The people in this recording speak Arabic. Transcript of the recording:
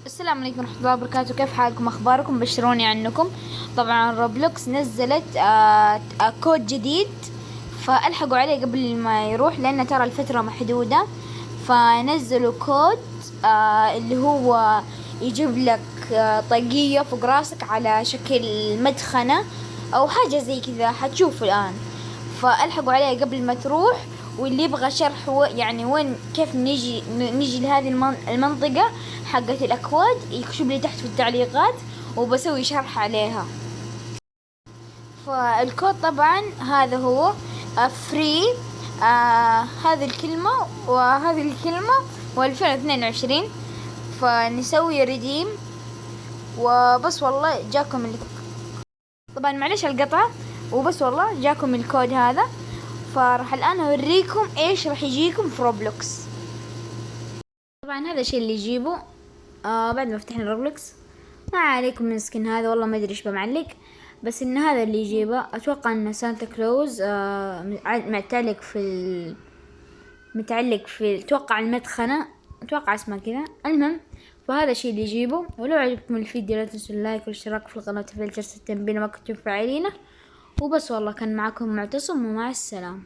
السلام عليكم ورحمة الله وبركاته. كيف حالكم؟ أخباركم؟ بشروني عنكم. طبعا روبلوكس نزلت كود جديد، فألحقوا عليه قبل ما يروح، لأن ترى الفترة محدودة. فنزلوا كود اللي هو يجيب لك طاقية فوق راسك على شكل مدخنة أو حاجة زي كذا، حتشوفوا الآن. فألحقوا عليه قبل ما تروح. واللي يبغى شرح يعني وين كيف نجي لهذه المنطقة حقت الأكواد، يكتب لي تحت في التعليقات وبسوي شرح عليها. فالكود طبعا هذا هو فري، هذه الكلمة وهذه الكلمة و2022. فنسوي ريديم وبس. والله جاكم طبعا معلش القطع، وبس والله جاكم الكود هذا. فراح الآن أوريكم إيش راح يجيكم في روبلوكس. طبعا هذا الشيء اللي يجيبه بعد ما فتحنا روبلوكس. ما عليكم من سكن هذا، والله ما أدري إيش بمعلق، بس إن هذا اللي يجيبه. أتوقع إن سانتا كلوز متعلق في أتوقع المدخنة، أتوقع اسمها كذا. المهم، فهذا الشيء اللي يجيبه. ولو عجبكم الفيديو لا تنسوا اللايك والاشتراك في القناة وتفعيل جرس التنبيه ما كنتم فاعلينه. وبس والله، كان معكم معتصم، ومع السلامة.